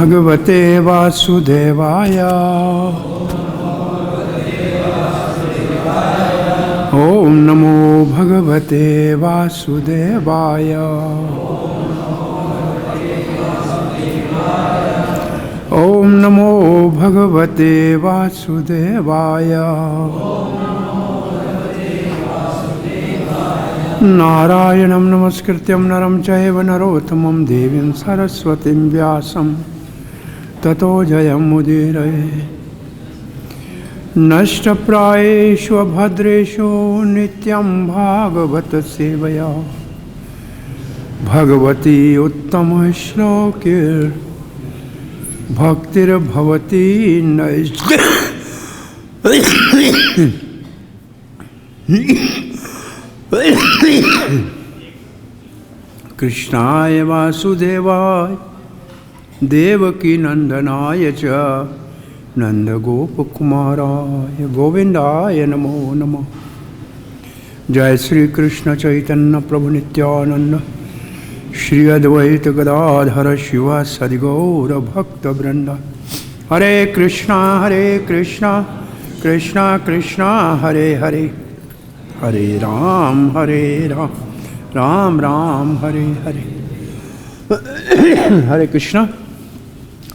भगवते वासुदेवाय। ओम नमो भगवते वासुदेवाय। ओम नमो भगवते वासुदेवाय। नारायणं नमस्कृत्यं नरं चैव नरोत्तमं देवीं सरस्वतीं व्यासं ततो जयमुदीरये। नष्टप्रायेषु भद्रेषु नित्यं भागवत सेवया भगवती उत्तम श्लोके भक्तिर्भवती नैष्ठ। कृष्णाय वासुदेवाय देवकी नंदनाय च नंदगोपकुमाराय गोविंदाय नमो नमः। जय श्री कृष्ण चैतन्य प्रभु नित्यानंद श्री अद्वैत गदाधर शिवासादि गौर भक्तवृंद। हरे कृष्णा कृष्णा कृष्णा हरे हरे, हरे Ram Ram Ram Hare Hare. Hare Krishna.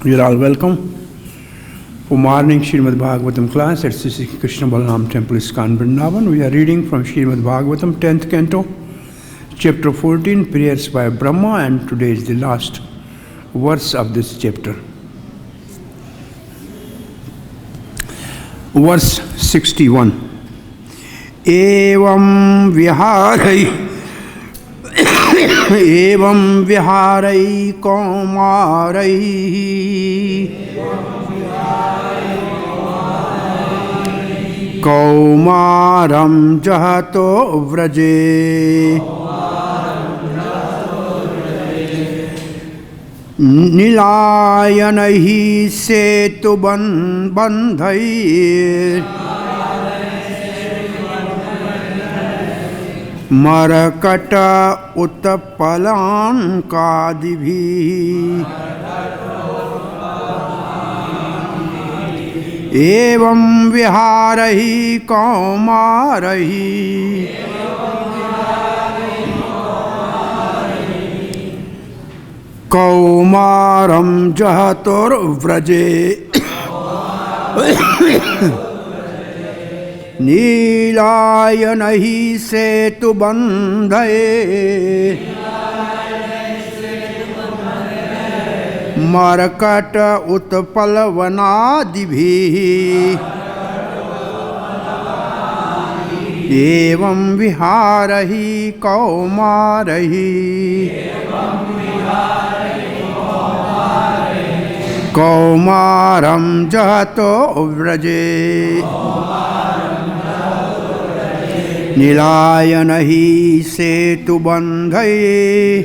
You are all welcome for morning Srimad Bhagavatam class at Sri Krishna Balaram Temple, ISKCON, Vṛndāvana. We are reading from Srimad Bhagavatam, 10th canto, chapter 14, prayers by Brahma, and today is the last verse of this chapter. Verse 61. Evam vihāraiḥ kaumāraṁ jahatur vraje nilāyanaiḥ setu-bandhair markaṭa-utplavana ādibhiḥ evaṁ vihāraiḥ kaumāraih kaumāram jahatur vraje nilāyanaiḥ setu-bandhair markaṭa-utplavana evaṁ vihāraiḥ kaumāraṁ jahatur vraje nilāyanaiḥ setu-bandhair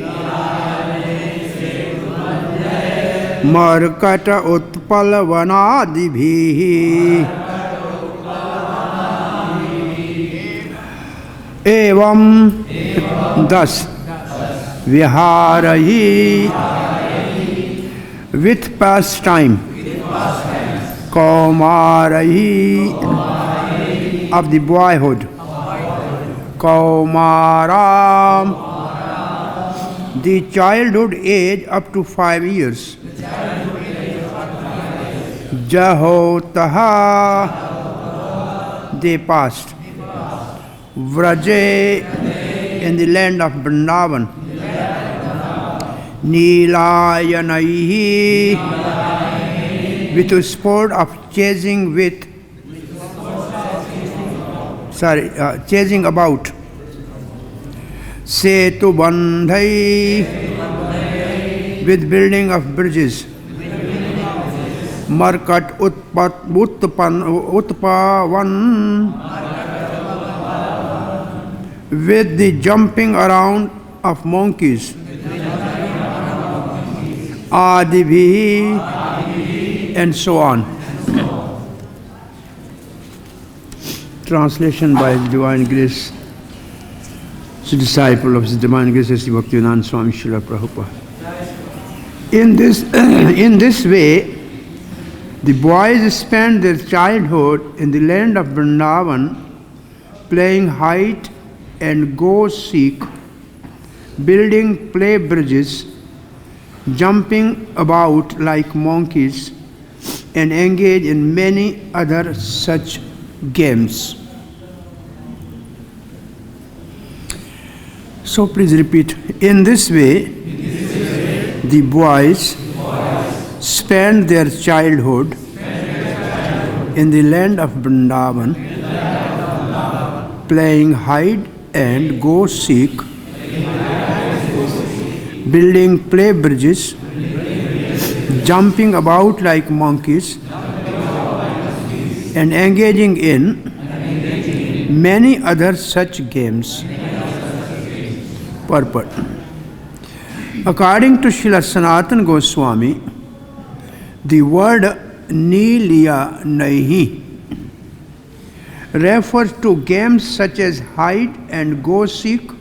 markaṭa-utplavana evam. Thus vihāraiḥ with pastime, kaumāraih of the boyhood, kaumāram the childhood age up to 5 years, jahatuḥ they passed, vraje in the land of Vṛndāvana, nilāyanaiḥ with the sport of chasing about, setu-bandhair with building of bridges, markaṭa-utplavana with the jumping around of monkeys, ādibhiḥ and so on. Translation by His Divine Grace, the disciple of His Divine Grace, Sri Bhaktivedanta Swami Śrīla Prabhupada. In this, in this way, the boys spent their childhood in the land of Vṛndāvana, playing hide and go seek, building play bridges, jumping about like monkeys, and engage in many other such games. So please repeat. In this way, the boys spent their childhood in the land of Vṛndāvana, playing hide and go seek, building play bridges, jumping about like monkeys, and engaging in many other such games. Purport. According to Śrīla Sanātana Gosvāmī, the word nilāyanaiḥ refers to games such as hide and go seek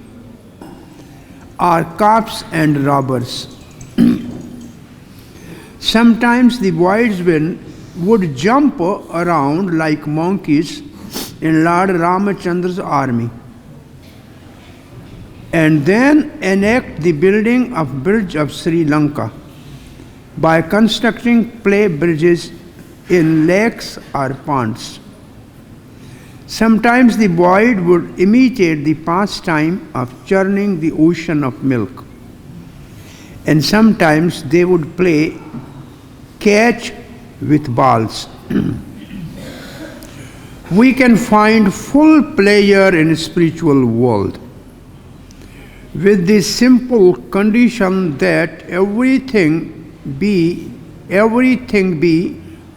or cops and robbers. Sometimes the boys would jump around like monkeys in Lord Rāmacandra's army, and then enact the building of bridge of Śrī Laṅkā by constructing play bridges in lakes or ponds. Sometimes the boy would imitate the pastime of churning the ocean of milk, and sometimes they would play catch with balls. We can find full pleasure in spiritual world, with the simple condition that everything be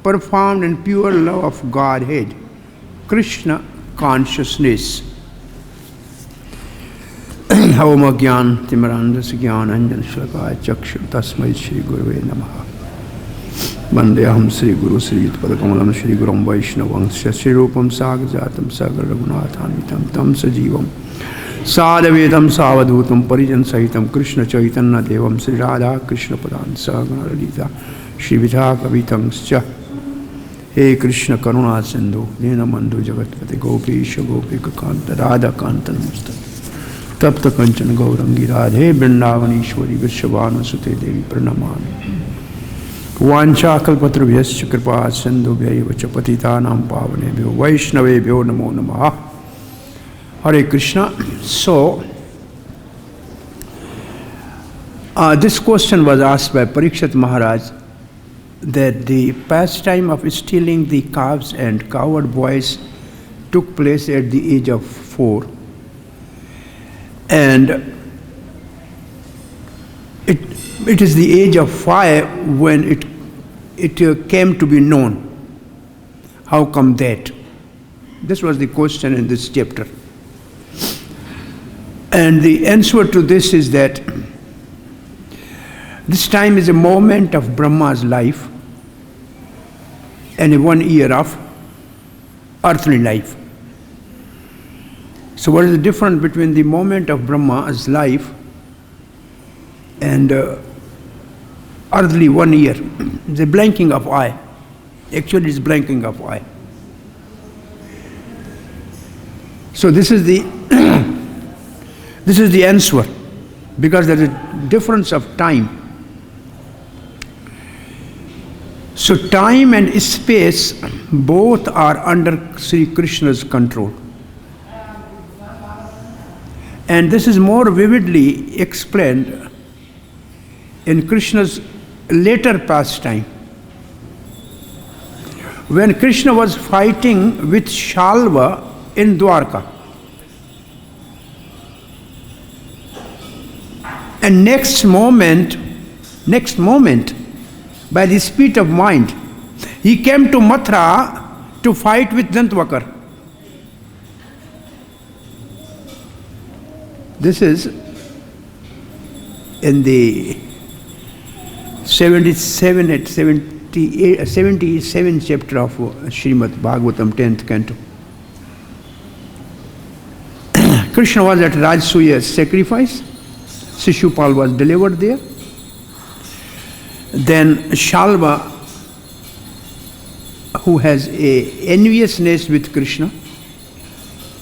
performed in pure love of Godhead, Kṛṣṇa consciousness. Om Ajnana Timirandasya Jnananjana Shalakaya Chakshur Tasmai Shri Gurave Namaha. Vandeham Sri Guru Sri Yutpadakamalam Shri Gurum Vaishnavam Shri Rupam Sagajatam Sagar Raghunathanvitam Tam Sajivam Sadhavedam Savadhutam Parijan Sahitam Kṛṣṇa Chaitanya Devam Sri Radha Kṛṣṇa Padan Sagana Lalita Shri Vidhakavitamscha. He Kṛṣṇa Karuna Sindhu Dina Mandhu Jagatpati Gopesha Gopika Kanta Radha Kanta Namaste Tapta Kanchana Gaurangi Radhe Vṛndāvanīśvari Vrishabhāna Sute Devi Pranamāmi. Vanchākalpatrubhyascha kripā sindhubhyaiva cha patitānam pāvanebhyo Vaishnavebhyo namo namaha. Hare Krishna. So, this question was asked by Parikshit Maharaj, that the pastime of stealing the calves and cowherd boys took place at the age of 4. And it is the age of 5 when it came to be known. How come that? This was the question in this chapter. And the answer to this is that this time is a moment of Brahma's life and a 1 year of earthly life. So what is the difference between the moment of Brahma's life and earthly 1 year? It's a blinking of eye. Actually, it's blinking of eye. So this is the this is the answer, because there is a difference of time. So time and space both are under Sri Krishna's control. And this is more vividly explained in Krishna's later pastime. When Krishna was fighting with Shalva in Dwarka. And next moment, by the speed of mind, he came to Mathura to fight with Dantwakar. This is in the 77th chapter of Srimad Bhagavatam, 10th canto. Krishna was at Rajasuya sacrifice. Shishupal was delivered there. then Shalva, who has a enviousness with Kṛṣṇa,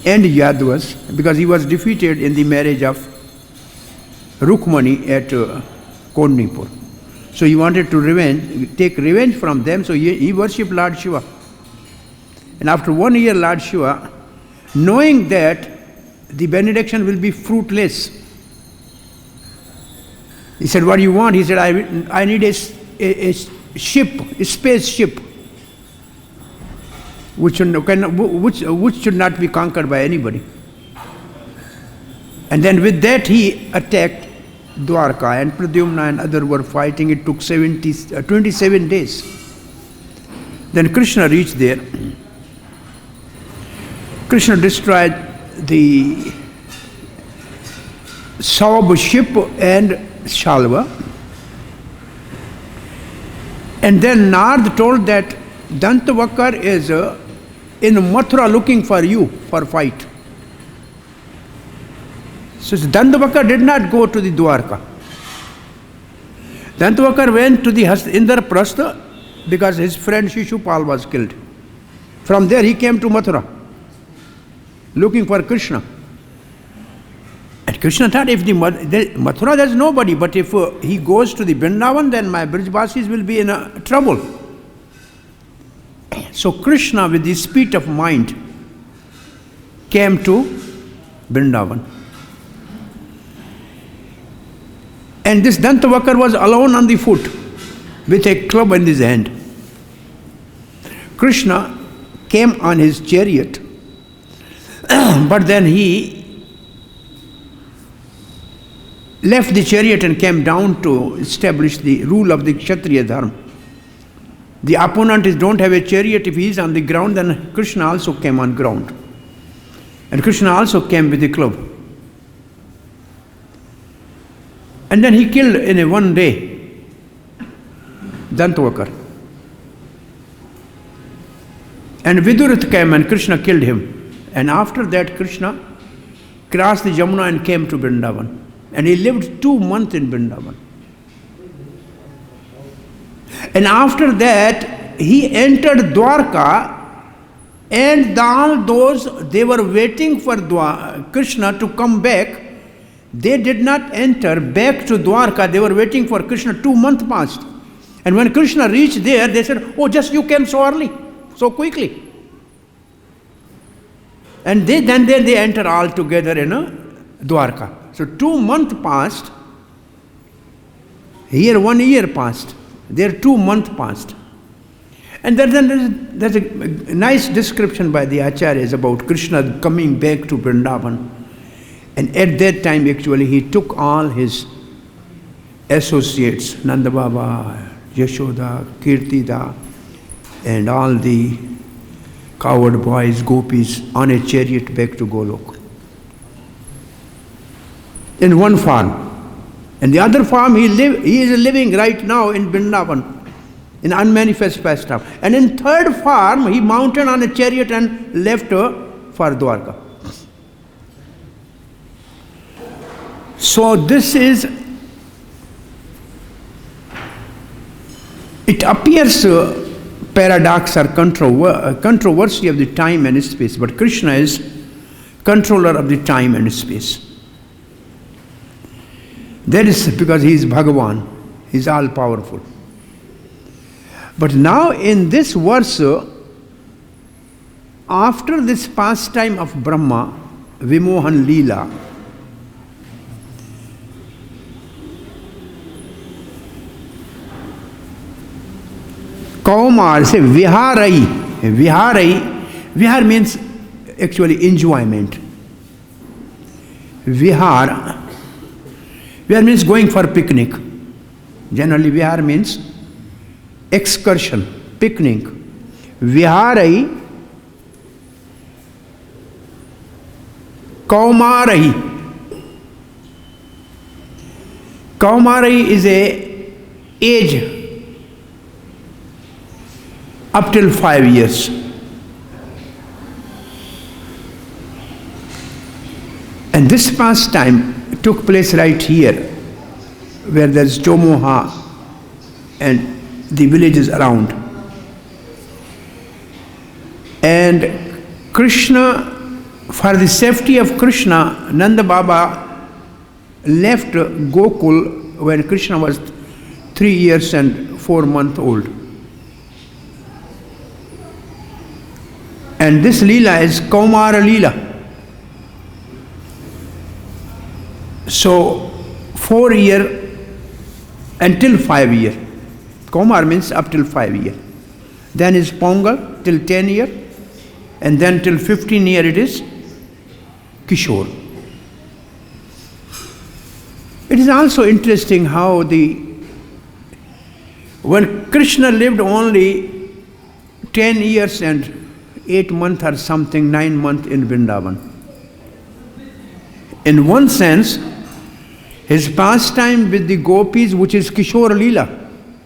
and Yadvas, because he was defeated in the marriage of Rukmani at Kodnipur. So he wanted to take revenge from them, so he worshipped Lord Shiva. And after 1 year, Lord Shiva, knowing that the benediction will be fruitless, he said, what do you want? He said, I need a ship, a spaceship, which should not be conquered by anybody. And then with that he attacked Dwarka, and Pradyumna and others were fighting. It took 27 days. Then Kṛṣṇa reached there. Kṛṣṇa destroyed the Saurabha ship and Shalva. And then Nard told that Dantavakar is in Mathura looking for you for fight. So Dantavakar did not go to the Dwarka. Dantavakar went to the Indraprastha because his friend Shishupal was killed. From there he came to Mathura looking for Kṛṣṇa. And Kṛṣṇa thought, if Mathura there's nobody, but if he goes to the Vṛndāvana, then my Brijvasis will be in trouble. So Kṛṣṇa, with the speed of mind, came to Vṛndāvana. And this Dantavakar was alone on the foot with a club in his hand. Kṛṣṇa came on his chariot, but then he left the chariot and came down to establish the rule of the Kshatriya Dharma. The opponent don't have a chariot. If he is on the ground, then Kṛṣṇa also came on ground. And Kṛṣṇa also came with the club. And then he killed in a one day Dantavakar. And Vidurat came and Kṛṣṇa killed him. And after that Kṛṣṇa crossed the Jamuna and came to Vṛndāvana. And he lived 2 months in Vṛndāvana. And after that he entered Dwarka, and all those, they were waiting for Kṛṣṇa to come back. They did not enter back to Dwarka. They were waiting for Kṛṣṇa. 2 months passed. And when Kṛṣṇa reached there, they said, oh, just you came so early, so quickly. And then they enter all together in Dwarka. So 2 months passed. Here 1 year passed. There 2 months passed. And then there's a nice description by the Acharyas about Kṛṣṇa coming back to Vṛndāvana. And at that time, actually, he took all his associates, Nanda Baba, Yashoda, Kirtida, and all the cowherd boys, gopis, on a chariot back to Golok. In one farm. And the other farm, he is living right now in Vṛndāvana, in unmanifest pastime. And in third farm, he mounted on a chariot and left for Dwarka. So this is, it appears paradox or controversy of the time and space, but Kṛṣṇa is controller of the time and space. That is because he is Bhagavan, he is all powerful. But now in this verse, after this pastime of Brahma, Vimohan Leela, kaumāraṁ, say vihāraiḥ. Vihār means actually enjoyment. Vihār means going for picnic. Generally vihār means excursion, picnic. Vihāraiḥ, kaumāraṁ. Kaumāraṁ is a age up till 5 years. And this pastime took place right here, where there is Chomoha and the villages around. And Kṛṣṇa, for the safety of Kṛṣṇa, Nanda Baba left Gokul when Kṛṣṇa was 3 years and 4 months old. And this Leela is Kaumāra Leela. So 4 years until 5 years. Kaumār means up till 5 years. Then is Pongal till 10 years. And then till 15 years it is Kishore. It is also interesting how when Kṛṣṇa lived only 10 years and 8 months or something, 9 months in Vṛndāvana. In one sense, his pastime with the gopis, which is Kishore Leela,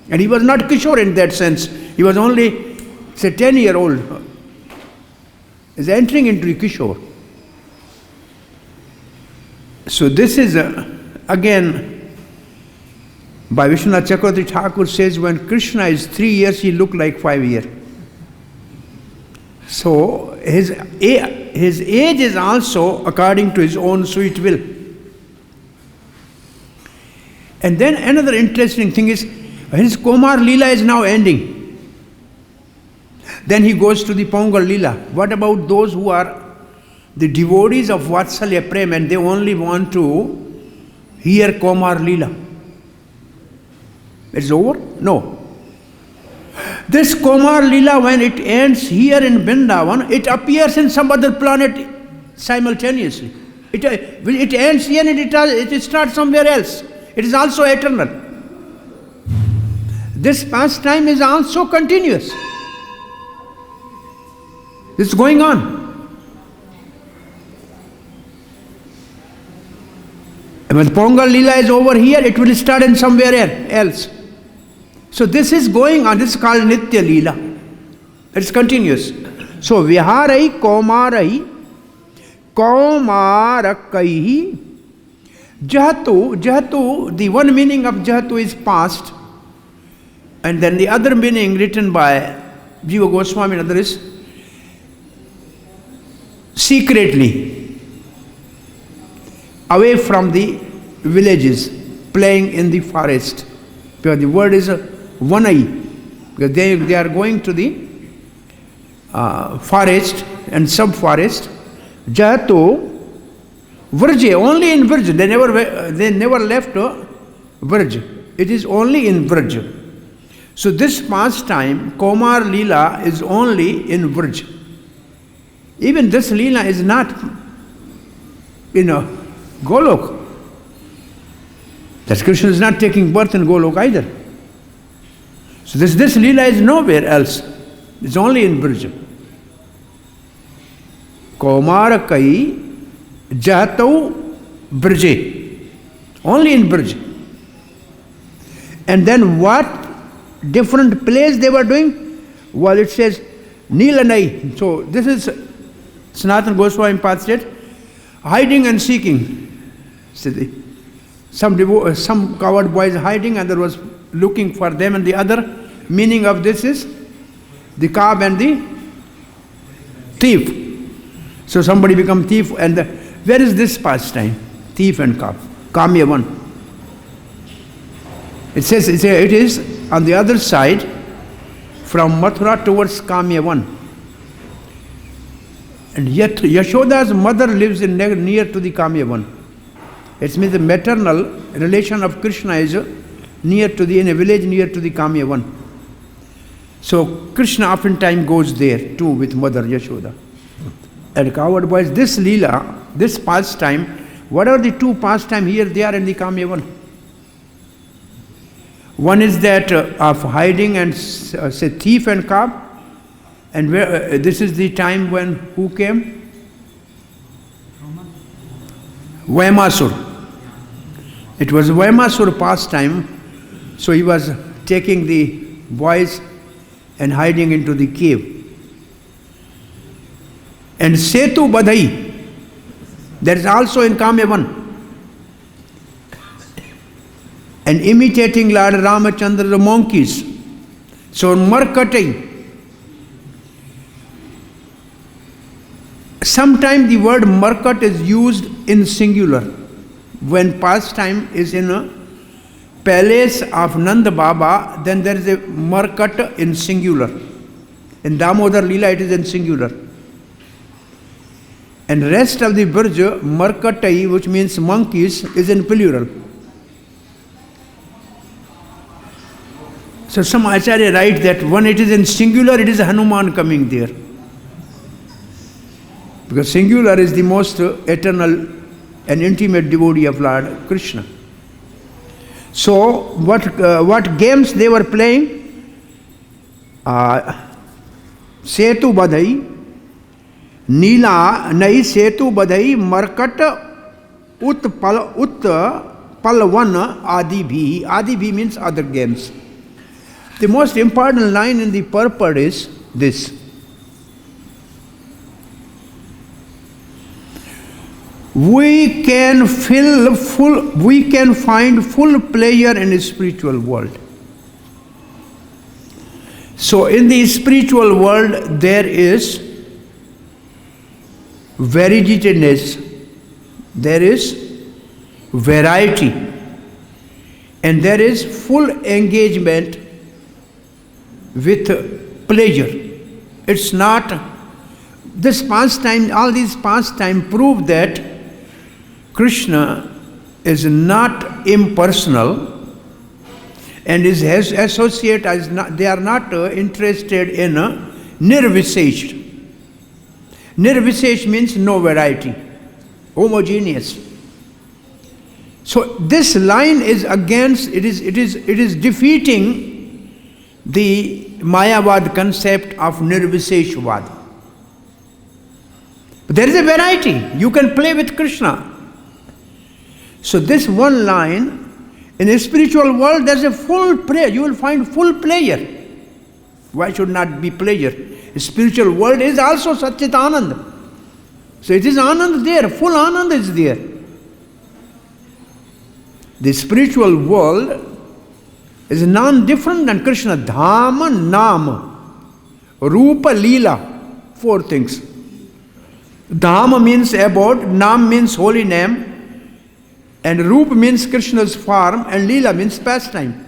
and he was not Kishore in that sense, he was only, say, 10-year-old, is entering into the Kishore. So this is, again, by Vishwanath Chakravarti Thakur says, when Kṛṣṇa is 3 years, he looked like 5 years. So his age is also according to his own sweet will. And then another interesting thing is, his Kaumār Leela is now ending. Then he goes to the Pongal Leela. What about those who are the devotees of Vatsalya Prem and they only want to hear Kaumār Leela? It's over? No. This Kaumār Leela, when it ends here in Vṛndāvana, it appears in some other planet simultaneously. It ends here and it starts somewhere else. It is also eternal. This pastime is also continuous. It's going on. And when Pongal Leela is over here, it will start in somewhere else. So this is going on. This is called Nitya Leela. It's continuous. So vihāraiḥ, kaumāraih, kaumārakaihi, jahatuḥ, the one meaning of jahatuḥ is past. And then the other meaning written by Jiva Goswāmī and others is secretly, away from the villages, playing in the forest. Because the word is vanai, because they are going to the forest and sub-forest. Jahatuḥ, vraje, only in vraje. They never left vraje. It is only in vraje. So this pastime, Kaumār Leela, is only in vraje. Even this Leela is not in Golok. That Kṛṣṇa is not taking birth in Golok either. So this Leela is nowhere else. It's only in vraje. Kaumārakaihi, jahatuḥ, vraje. Only in vraje. And then what different place they were doing? Well, it says nilāyanaiḥ. So this is Sanātana Gosvāmī path state, hiding and seeking. Some coward boys hiding and there was looking for them, and the other meaning of this is the cab and the thief. So somebody become thief, and where is this pastime? Thief and cab. Kamya one. It says it is on the other side from Mathura towards Kamya one. And yet Yashoda's mother lives near to the Kamya one. It means the maternal relation of Kṛṣṇa is in a village near to the Kamya one. So Kṛṣṇa oftentimes goes there too with mother Yashoda. And coward boys, this Leela, this pastime, what are the two pastimes here? They are in the Kamya one. One is that of hiding and say thief and cab. And where, this is the time when who came? Vaimasur. It was Vaimasur pastime. So he was taking the boys and hiding into the cave. And setu-bandhair, that is also in Kamya one. and imitating Lord Rāmacandra the monkeys. So markaṭa. Sometimes the word markaṭa is used in singular. When pastime is in a palace of Nanda Baba, then there is a markaṭa in singular. In Damodar Leela it is in singular. And rest of the vraje, markaṭa, which means monkeys, is in plural. So some Acharya write that when it is in singular, it is Hanuman coming there. Because singular is the most eternal and intimate devotee of Lord Kṛṣṇa. So what games they were playing? Setu-bandhair, nilāyanaiḥ, setu-bandhair, markaṭa-utplavana, ādibhiḥ. Ādibhiḥ means other games. The most important line in the purport is this. We can find full pleasure in the spiritual world. So in the spiritual world there is variegatedness, there is variety, and there is full engagement with pleasure. It's not this pastime, all these pastimes prove that Kṛṣṇa is not impersonal and is associate as not, they are not interested in nirvisesh. Nirvisesh means no variety, homogeneous. So this line is against, it is defeating the Mayavad concept of nirviseshvad. But there is a variety. You can play with Kṛṣṇa. So this one line, in the spiritual world there is a full pleasure. You will find full pleasure. Why should not be pleasure? The spiritual world is also Satchit Anand. So it is Anand there, full Anand is there. The spiritual world is non-different than Kṛṣṇa. Dhama, Nama, Rupa, Leela. 4 things. Dhama means abode, Nam means holy name, and Rup means Krishna's form, and Leela means pastime.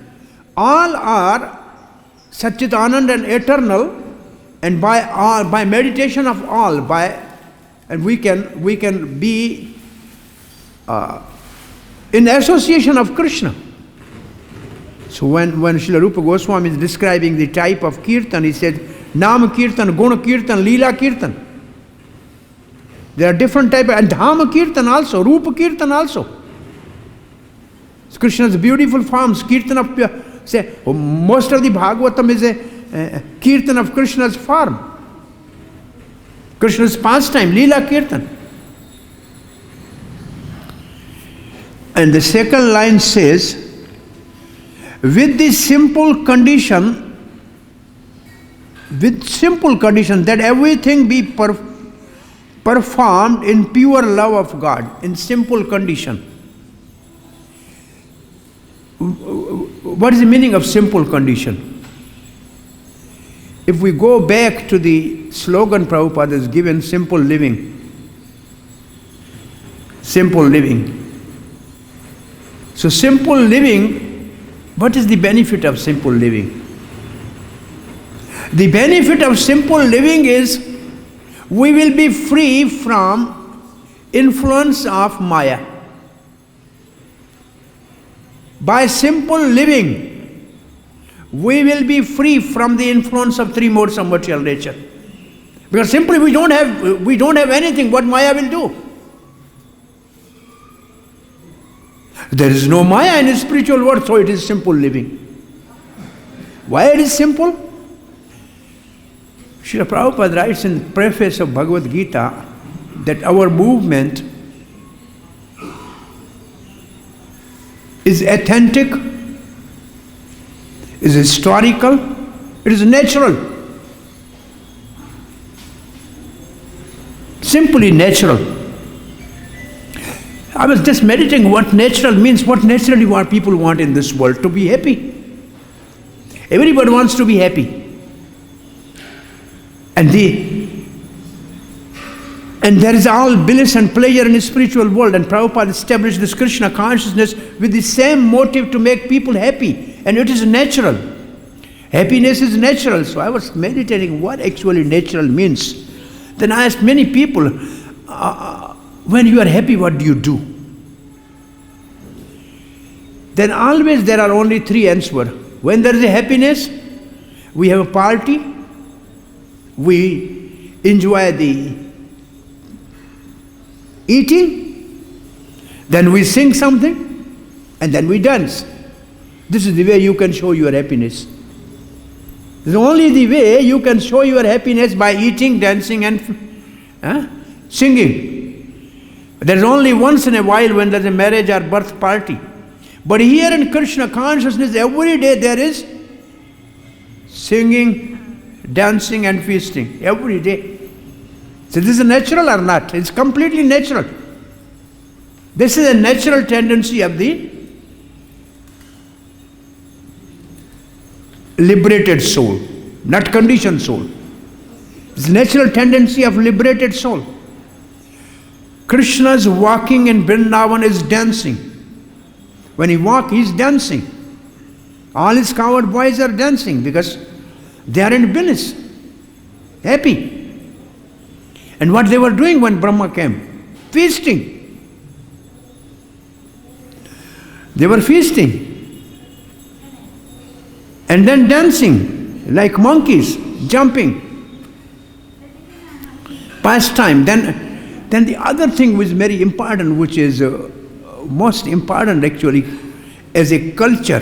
All are Satchitanand and eternal, and by meditation of all, and we can be in association of Kṛṣṇa. So when Śrīla Rupa Gosvāmī is describing the type of kirtan, he said, Nam kirtan, Guna kirtan, Leela kirtan. There are different types, and Dhama kirtan also, Rupa kirtan also. Krishna's beautiful forms, kirtan of, most of the Bhagavatam is a kirtan of Krishna's form. Krishna's pastime, Leela kirtan. And the second line says, with the simple condition that everything be performed in pure love of God, in simple condition. What is the meaning of simple condition? If we go back to the slogan Prabhupada has given, simple living. Simple living. So simple living, what is the benefit of simple living? The benefit of simple living is we will be free from influence of Maya. By simple living, we will be free from the influence of 3 modes of material nature. Because simply we don't have anything what Maya will do. There is no Maya in the spiritual world, so it is simple living. Why it is simple? Srila Prabhupada writes in preface of Bhagavad Gita that our movement is authentic, is historical, it is natural. Simply natural. I was just meditating what natural means, what naturally what people want in this world, to be happy. Everybody wants to be happy. And there is all bliss and pleasure in the spiritual world. And Prabhupada established this Kṛṣṇa consciousness with the same motive to make people happy. And it is natural. Happiness is natural. So I was meditating what actually natural means. Then I asked many people, when you are happy, what do you do? Then always there are only three answers. When there is a happiness, we have a party, we enjoy the eating, then we sing something, and then we dance. This is the way you can show your happiness. This is only the way you can show your happiness, by eating, dancing, and singing. There is only once in a while when there is a marriage or birth party. But here in Kṛṣṇa consciousness, every day there is singing, dancing and feasting. Every day. So this is natural or not? It's completely natural. This is a natural tendency of the liberated soul, not conditioned soul. It's natural tendency of liberated soul. Krishna's walking in Vṛndāvana is dancing. When he walks, he is dancing. All his cowherd boys are dancing because they are in bliss, happy. And what they were doing when Brahma came? Feasting. They were feasting. And then dancing like monkeys, jumping. Pastime. Then the other thing which is very important, which is most important actually as a culture,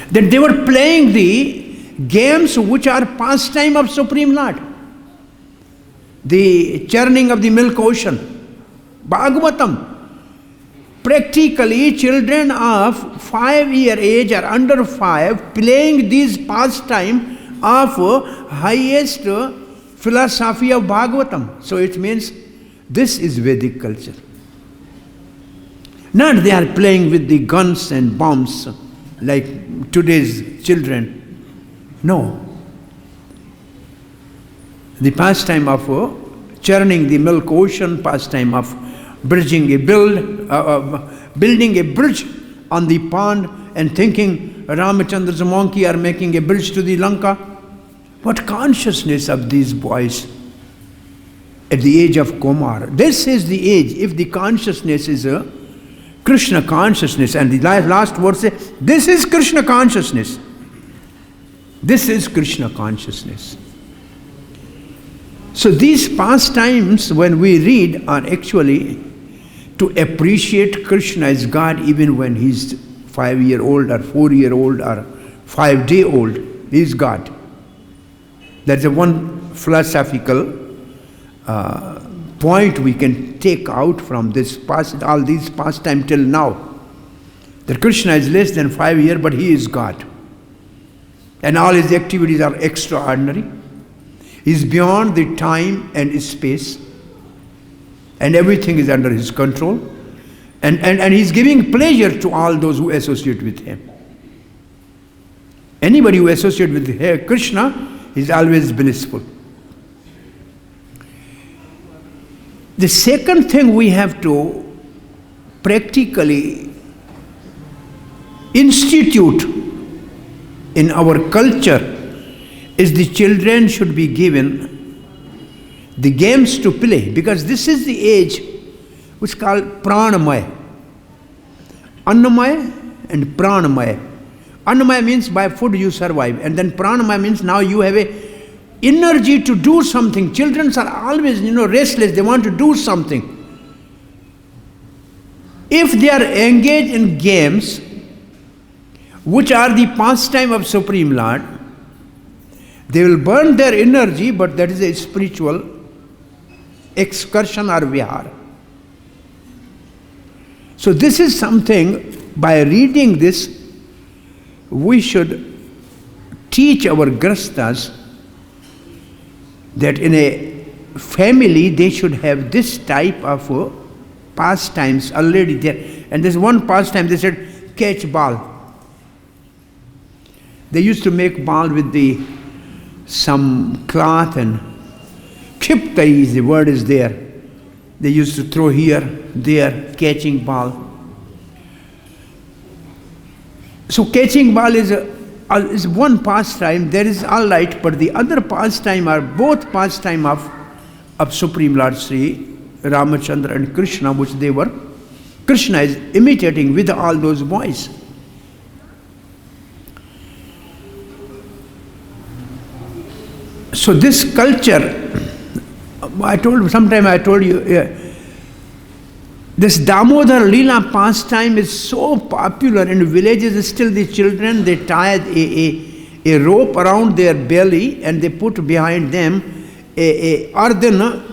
that they were playing the games which are pastime of Supreme Lord. The churning of the milk ocean. Bhagavatam. Practically children of 5-year age or under 5 playing these pastime of highest philosophy of Bhagavatam. So it means this is Vedic culture. Not they are playing with the guns and bombs like today's children. No. The pastime of churning the milk ocean, pastime of building a bridge on the pond and thinking Rāmacandра's monkey are making a bridge to the Lanka. What consciousness of these boys at the age of Kaumāra. This is the age, if the consciousness is a Kṛṣṇa consciousness, and the last word says, this is Kṛṣṇa consciousness. This is Kṛṣṇa consciousness. So these pastimes, when we read, are actually to appreciate Kṛṣṇa as God even when he's 5-year-old or 4-year-old or 5-day-old, he is God. That's a one philosophical point we can take out from this all these pastime till now. That Kṛṣṇa is less than 5 years, but he is God. And all his activities are extraordinary. He is beyond the time and space. And everything is under his control. And he's giving pleasure to all those who associate with him. Anybody who associates with Kṛṣṇa is always blissful. The second thing we have to practically institute in our culture is the children should be given the games to play, because this is the age which is called pranamaya. Annamaya and pranamaya. Annamaya means by food you survive, and then pranamaya means now you have a energy to do something. Children are always, restless, they want to do something. If they are engaged in games which are the pastime of Supreme Lord, they will burn their energy, but that is a spiritual excursion or vihāra. So this is something, by reading this, we should teach our grasthas that in a family they should have this type of pastimes already there. And there's one pastime, they said, catch ball. They used to make ball with some cloth and kiptai is the word is there. They used to throw here, there, catching ball. So catching ball is one pastime. There is all right, but the other pastime are both pastime of Supreme Lord Śrī Rāmacandra and Kṛṣṇa, which Kṛṣṇa is imitating with all those boys. So this culture, I told you, this Damodar Leela pastime is so popular in villages. Still the children, they tied a rope around their belly and they put behind them a earthen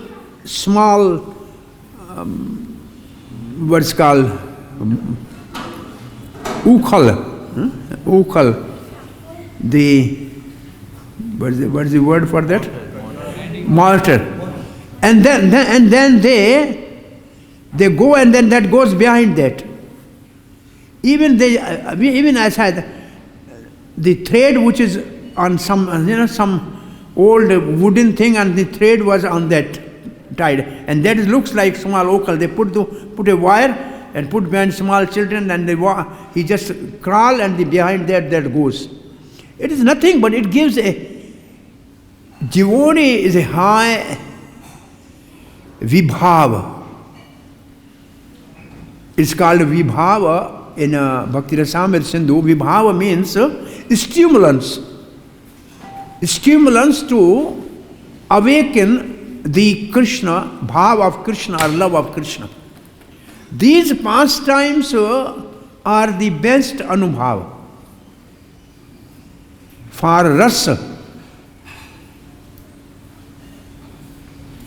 small, what's called, ukal. What's the word for that? Mortar. And then they go, and then that goes behind that. Even as the thread which is on some old wooden thing, and the thread was on that tied, and that looks like small okal. They put a wire and put behind small children, and he just crawl, and behind that goes. It is nothing, but it gives a devotee is a high vibhava. It's called vibhava in Bhakti Rasamrita Sindhu. Vibhava means stimulants. Stimulants to awaken the Kṛṣṇa, bhava of Kṛṣṇa or love of Kṛṣṇa. These pastimes are the best anubhava for rasa.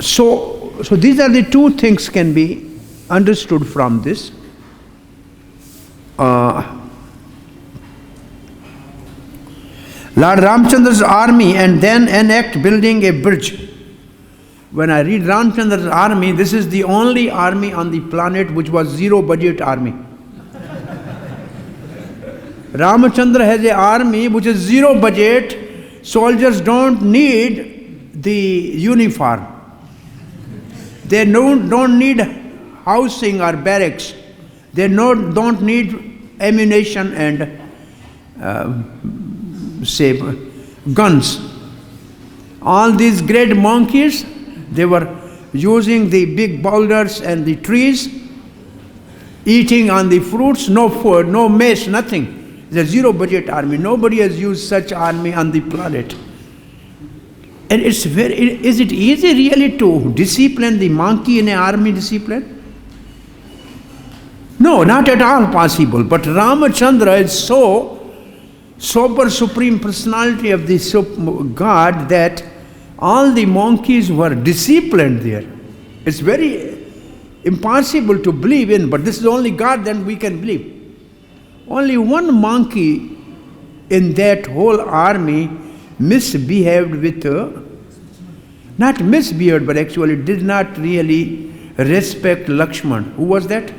So these are the two things can be understood from this. Lord Rāmacandра's army and then enact building a bridge. When I read Rāmacandра's army, this is the only army on the planet which was zero budget army. Rāmacandra has an army which is zero budget. Soldiers don't need the uniform. They don't need housing or barracks. They don't need ammunition and guns. All these great monkeys, they were using the big boulders and the trees, eating on the fruits, no food, no mess, nothing. It's a zero budget army. Nobody has used such army on the planet. And is it easy really to discipline the monkey in an army discipline? No, not at all possible. But Rāmacandra is so super supreme personality of the God that all the monkeys were disciplined there. It's very impossible to believe in, but this is only God, then we can believe. Only one monkey in that whole army misbehaved with, not misbehaved, but actually did not really respect Lakshman. Who was that?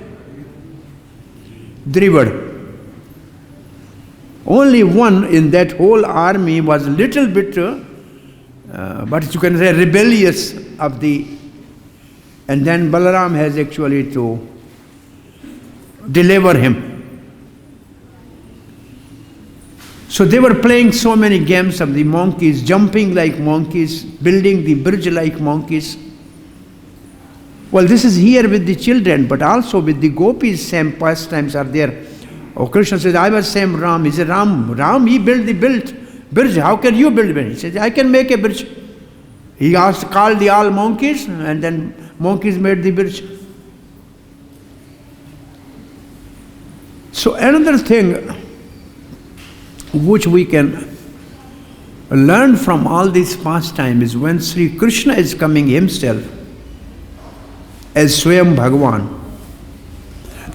Drivad. Only one in that whole army was a little bit, but you can say rebellious of the, and then Balaram has actually to deliver him. So they were playing so many games of the monkeys, jumping like monkeys, building the bridge like monkeys. Well, this is here with the children, but also with the gopis, same pastimes are there. Oh, Kṛṣṇa says, I was same Ram. He said, Ram, he built the bridge. How can you build a bridge? He said, I can make a bridge. He called the all monkeys, and then monkeys made the bridge. So another thing which we can learn from all these pastimes is when Sri Kṛṣṇa is coming himself as Swayam Bhagavan,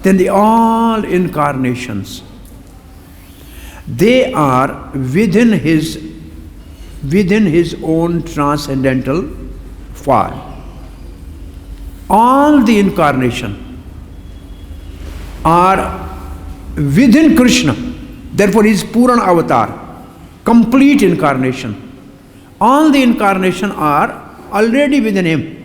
then the all incarnations, they are within his own transcendental form. All the incarnation, are within Kṛṣṇa. Therefore, he is Purana avatar, complete incarnation. All the incarnation are already within him.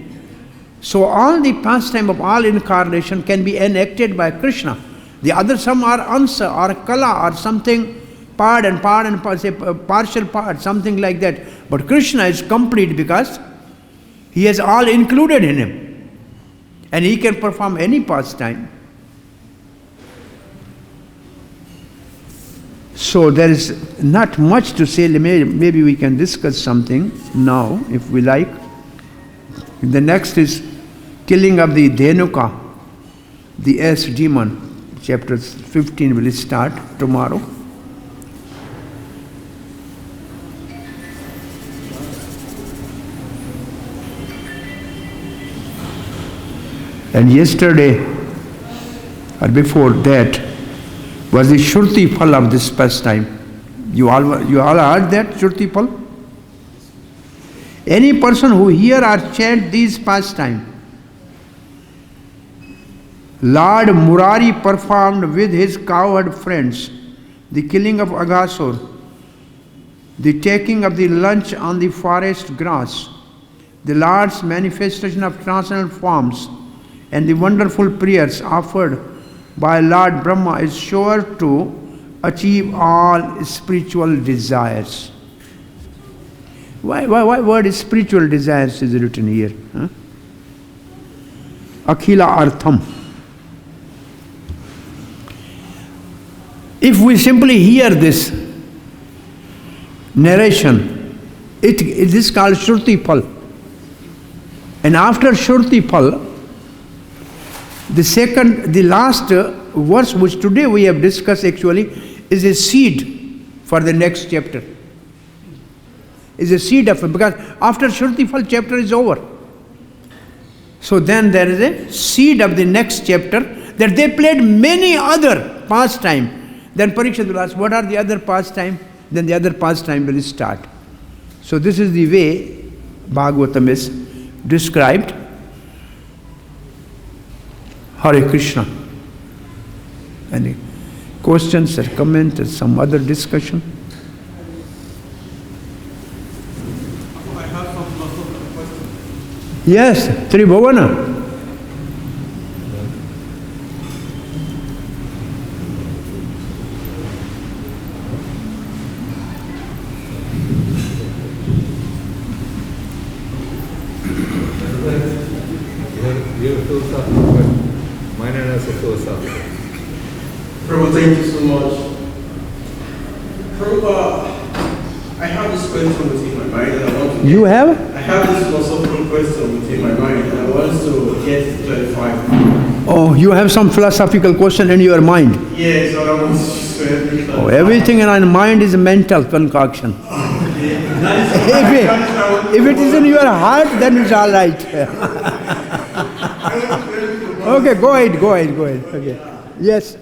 So all the pastime of all incarnation can be enacted by Kṛṣṇa. The other some are ansa or kala or something part and say partial part, something like that. But Kṛṣṇa is complete because he has all included in him. And he can perform any pastime. So there is not much to say. Maybe we can discuss something now if we like. The next is killing of the Dhenuka, the ass demon. Chapter 15 will start tomorrow. And yesterday or before that was the Shruti Phal of this pastime. You all heard that Shruti Phal? Any person who hear or chant these pastime, Lord Murari performed with his cowherd friends the killing of Aghasur, the taking of the lunch on the forest grass, the Lord's manifestation of transcendental forms, and the wonderful prayers offered by Lord Brahma is sure to achieve all spiritual desires. Why word spiritual desires is written here? Huh? Akhila Artham. If we simply hear this narration, it is called Shruti Phal. And after Shruti Phal, the last verse which today we have discussed actually is a seed for the next chapter. Is a seed of it, because after Shruti Phal chapter is over. So then there is a seed of the next chapter that they played many other pastime. Then Parikshit will ask, what are the other pastime? Then the other pastime will start. So this is the way Bhagavatam is described. Hare Krishna. Any questions or comments or some other discussion? I have some philosophical questions. Yes, Tribhavana. Prabhu, thank you so much. Prabhu, I have this question within my mind and I want to... You have? I have this philosophical question within my mind and I want to get it clarified. Oh, you have some philosophical question in your mind? Yes, so I want to... Oh, everything in our mind is a mental concoction. If it is in your heart, then it's all right. Okay, go ahead. Okay. Yes.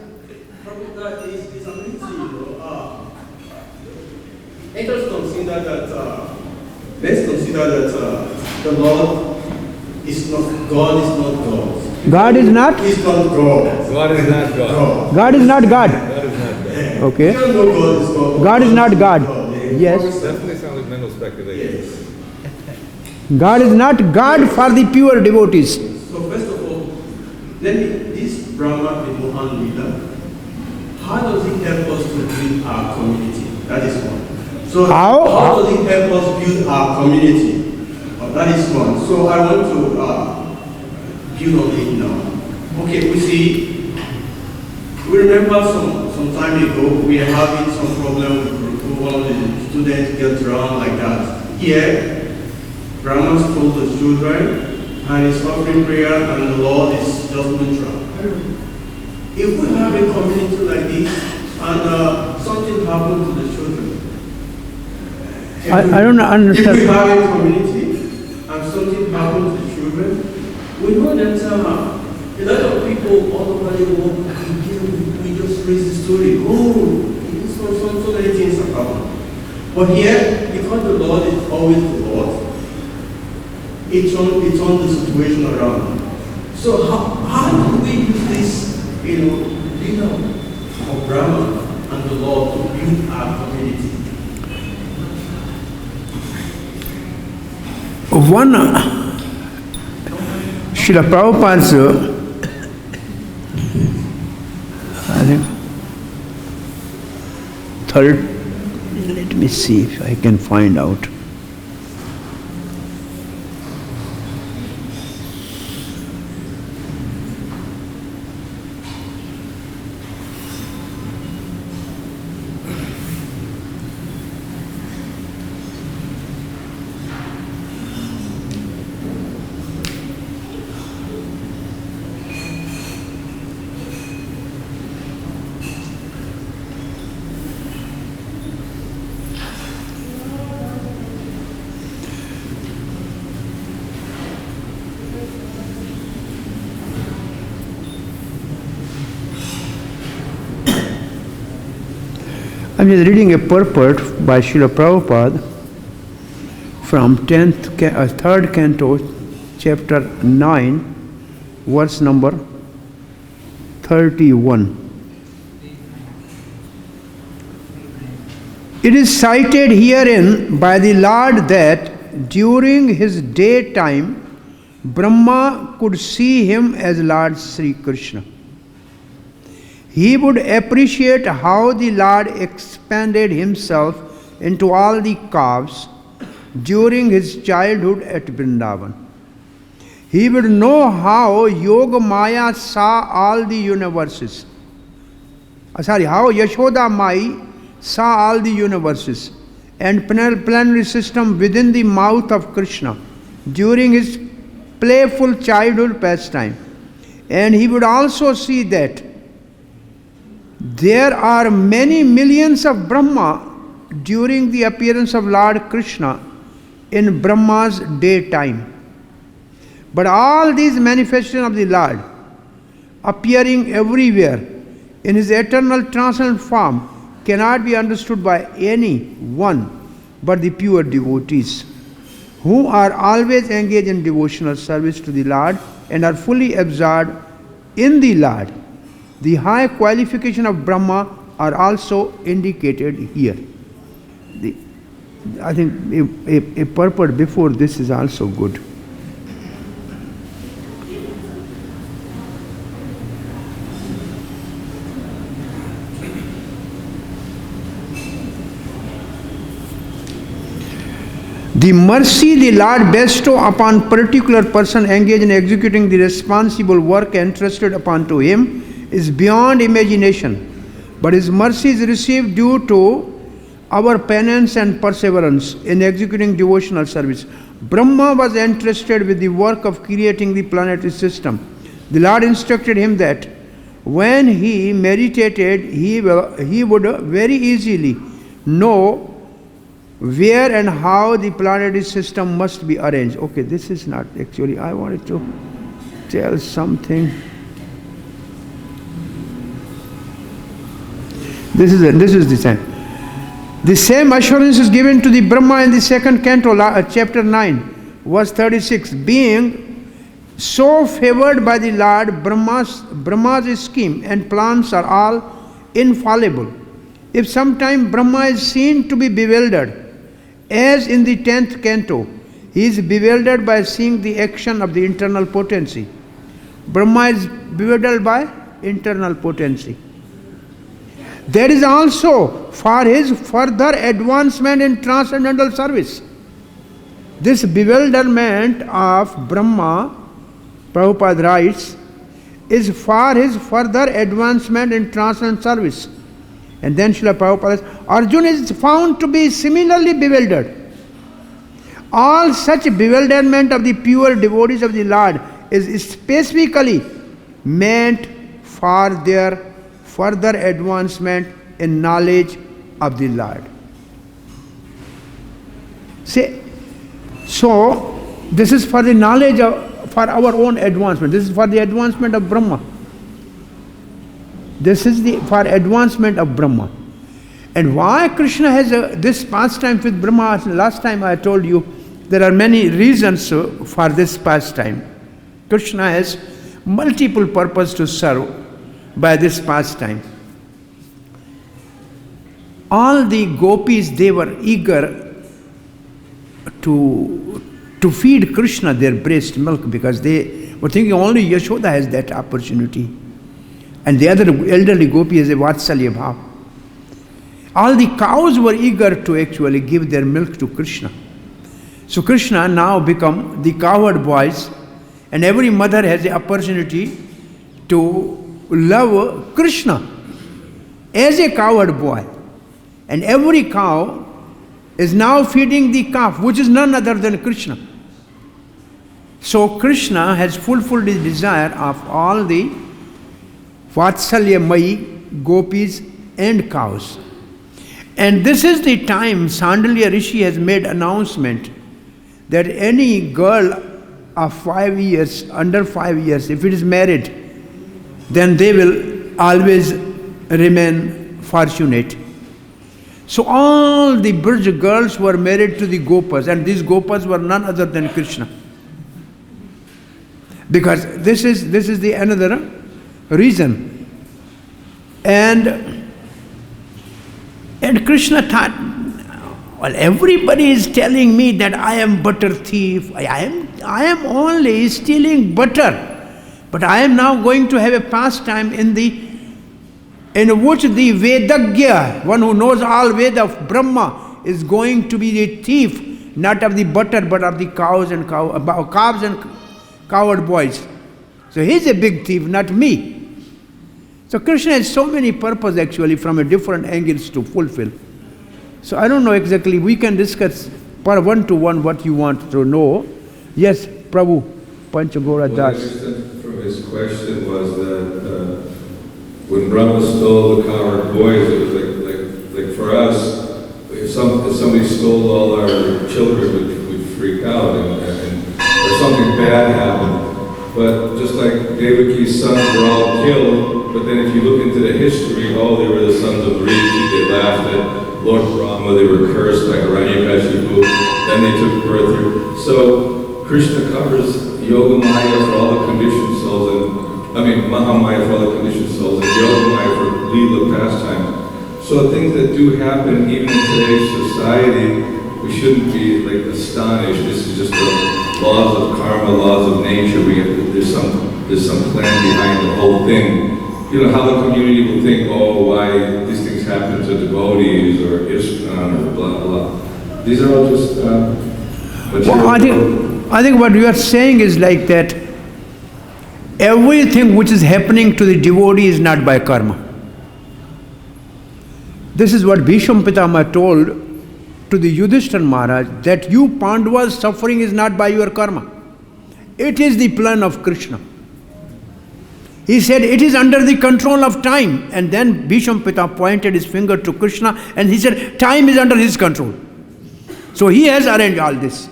Let's consider that the Lord is not God. Is not God. God is not? Is not God. God is not God. God is not God. God is not God. Okay. You don't know God is not God. God is not God. Yes. Definitely sounds like mental speculation. Yes. God is not God for the pure devotees. So first of all, this Brahma Vimohan Lila, how does it help us to build our community? That is one. So How does it help us build our community? That is one. So I want to build on it now. Okay, we remember some time ago we are having some problem with one of the students gets around like that. Here, Brahma told the children and is offering prayer and the Lord is just neutral. If we have a community like this and something happened to the children, I don't understand. If we have a community and something happened to the children, we know that a lot of people all over the world, we just raise the story. Oh, so many things have happened. But here, because the Lord is always the Lord, it's on the situation around. So how do we use this, of Brahma and the Lord to build our community. One, Srila Prabhupada's, I think, third, let me see if I can find out. I'm just reading a purport by Srila Prabhupada from 3rd canto, chapter 9, verse number 31. It is cited herein by the Lord that during his daytime, Brahma could see him as Lord Sri Kṛṣṇa. He would appreciate how the Lord expanded himself into all the calves during his childhood at Vṛndāvana. He would know how Yoga Maya saw all the universes. How Yashoda Mai saw all the universes and planetary system within the mouth of Kṛṣṇa during his playful childhood pastime. And he would also see that there are many millions of Brahma during the appearance of Lord Kṛṣṇa in Brahma's daytime. But all these manifestations of the Lord appearing everywhere in his eternal transcendent form cannot be understood by any one but the pure devotees, who are always engaged in devotional service to the Lord and are fully absorbed in the Lord. The high qualification of Brahma are also indicated here. I think a purport before this is also good. The mercy the Lord bestow upon particular person engaged in executing the responsible work entrusted upon to him is beyond imagination, but his mercy is received due to our penance and perseverance in executing devotional service. Brahma was entrusted with the work of creating the planetary system. The Lord instructed him that when he meditated, he would very easily know where and how the planetary system must be arranged. Okay, this is not actually, I wanted to tell something. This is the same. The same assurance is given to the Brahma in the 2nd canto, chapter 9, verse 36. Being so favored by the Lord, Brahma's scheme and plans are all infallible. If sometime Brahma is seen to be bewildered, as in the 10th canto, he is bewildered by seeing the action of the internal potency. Brahma is bewildered by internal potency. That is also for his further advancement in transcendental service. This bewilderment of Brahma, Prabhupada writes, is for his further advancement in transcendental service. And then Srila Prabhupada says, Arjuna is found to be similarly bewildered. All such bewilderment of the pure devotees of the Lord is specifically meant for their further advancement in knowledge of the Lord. See, so this is for the knowledge of, for our own advancement. This is for the advancement of Brahma. This is for advancement of Brahma. And why Kṛṣṇa has this pastime with Brahma? Last time I told you there are many reasons for this pastime. Kṛṣṇa has multiple purposes to serve. by this pastime. All the gopis, they were eager to feed Kṛṣṇa their breast milk, because they were thinking only Yashoda has that opportunity. And the other elderly gopi has a vatsalya bhav. All the cows were eager to actually give their milk to Kṛṣṇa. So Kṛṣṇa now become the cowherd boys, and every mother has the opportunity to love Kṛṣṇa as a cowherd boy. And every cow is now feeding the calf, which is none other than Kṛṣṇa. So Kṛṣṇa has fulfilled his desire of all the Vatsalya-mayi gopis and cows. And this is the time Sandalya Rishi has made announcement that any girl of 5 years, under 5 years, if it is married, then they will always remain fortunate. So all the Braj girls were married to the Gopas, and these Gopas were none other than Kṛṣṇa. Because this is the another reason. And Kṛṣṇa thought, well, everybody is telling me that I am butter thief. I am only stealing butter. But I am now going to have a pastime in which the Vedagya, one who knows all Veda of Brahma, is going to be the thief, not of the butter, but of the calves and cowherd boys. So he is a big thief, not me. So Kṛṣṇa has so many purposes actually from a different angles to fulfill. So I don't know exactly, we can discuss per one-to-one what you want to know. Yes, Prabhu, Panchagora Das. What I understood from his question was that when Brahma stole the cowherd boys, it was like for us, if somebody stole all our children, we'd freak out and or something bad happened. But just like Devaki's sons were all killed, but then if you look into the history, they were the sons of Vrije, they laughed at Lord Rāma, they were cursed like Hiranyakashipu, then they took birth here. So Kṛṣṇa covers Yoga Maya for all the conditioned souls, Mahamaya for all the conditioned souls, and Yoga Maya for Leela pastimes. So things that do happen even in today's society, we shouldn't be astonished. This is just the laws of karma, laws of nature. There's some plan behind the whole thing. You know, how the community will think, why these things happen to devotees or ISKCON or blah, blah. These are all just material. I think what you are saying is like that everything which is happening to the devotee is not by karma. This is what Bhishma Pitama told to the Yudhishthira Maharaj, that you Pandavas' suffering is not by your karma. It is the plan of Kṛṣṇa. He said it is under the control of time. And then Bhishma Pitama pointed his finger to Kṛṣṇa and he said time is under his control. So he has arranged all this.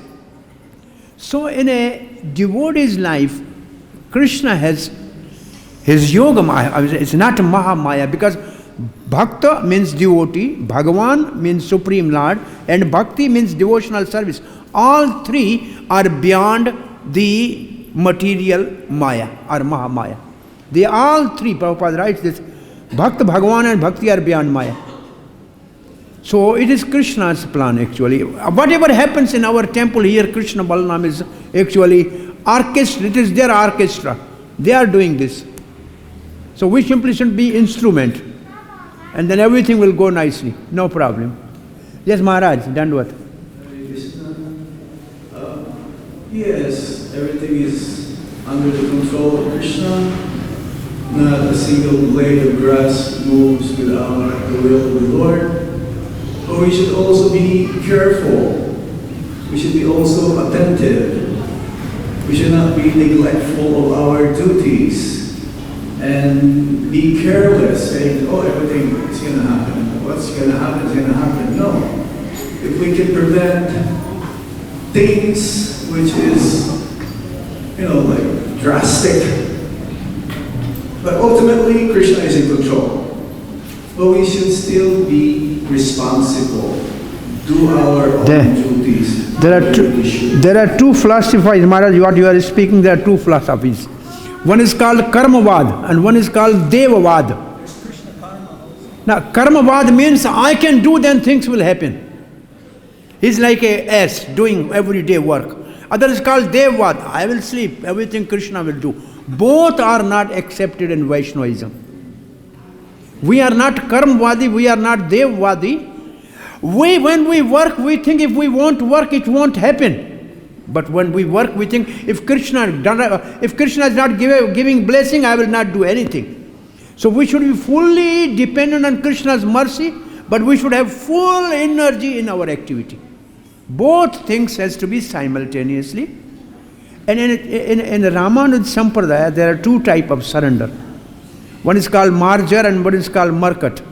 So in a devotee's life, Kṛṣṇa has his yoga maya. It's not Mahamaya, because Bhakta means devotee, Bhagavan means Supreme Lord, and Bhakti means devotional service. All three are beyond the material Maya or Mahamaya. They all three, Prabhupada writes this, Bhakta, Bhagavan and Bhakti are beyond Maya. So it is Kṛṣṇa's plan actually. Whatever happens in our temple here, Kṛṣṇa Balaram is actually orchestra, it is their orchestra. They are doing this. So we simply should be instrument. And then everything will go nicely, no problem. Yes, Maharaj, Dandvat. Yes, everything is under the control of Kṛṣṇa. Not a single blade of grass moves without the will of the Lord. But we should also be careful. We should be also attentive. We should not be neglectful of our duties and be careless, saying, everything is going to happen. What's going to happen is going to happen. No. If we can prevent things which is, drastic, but ultimately Kṛṣṇa is in control. But we should still be responsible, do our own duties. There are two philosophies, Maharaj, what you are speaking, there are two philosophies. One is called karmavad and one is called devavad. Now, karmavad means I can do, then things will happen. He's like a ass doing everyday work. Other is called devavad. I will sleep, everything Kṛṣṇa will do. Both are not accepted in Vaishnavism. We are not karmvadi, we are not devvadi. When we work, we think if we won't work, it won't happen. But when we work, we think if Kṛṣṇa is not giving blessing, I will not do anything. So we should be fully dependent on Kṛṣṇa's mercy, but we should have full energy in our activity. Both things has to be simultaneously. And in the Rāmānuja Sampradaya, there are two types of surrender. One is called marjar and one is called markaṭa.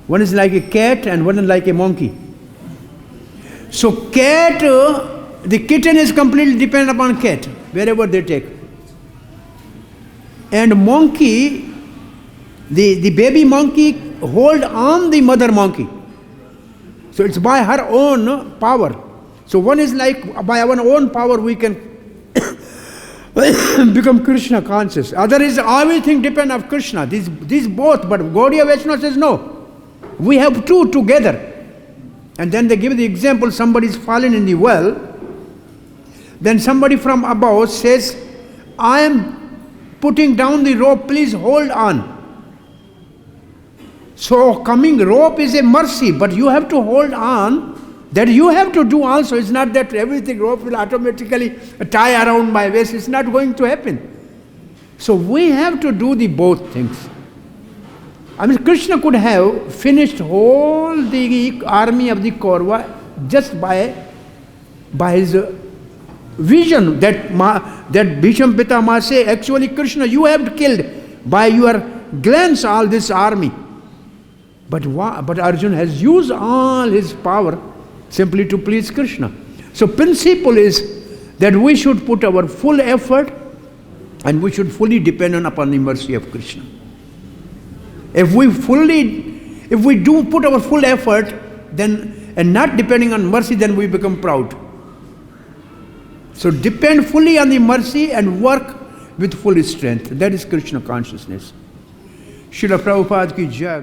One is like a cat and one is like a monkey. So cat, the kitten is completely dependent upon cat, wherever they take. And monkey, the baby monkey hold on the mother monkey. So it's by her own power. So one is like by our own power we can become Kṛṣṇa conscious. Other is everything depends on Kṛṣṇa. These both, but Gaudiya Vaishnava says no. We have two together. And then they give the example, somebody is fallen in the well. Then somebody from above says, I am putting down the rope, please hold on. So coming rope is a mercy, but you have to hold on. That you have to do also. It's not that everything rope will automatically tie around my waist. It's not going to happen. So we have to do the both things. I mean, Kṛṣṇa could have finished whole the army of the Kaurava just by his vision that Bhisham Pitama say, actually Kṛṣṇa, you have killed by your glance all this army. But Arjuna has used all his power simply to please Kṛṣṇa. So principle is that we should put our full effort and we should fully depend upon the mercy of Kṛṣṇa. If we do put our full effort then and not depending on mercy, then we become proud. So depend fully on the mercy and work with full strength. That is Kṛṣṇa consciousness. Srila Prabhupada ki jai.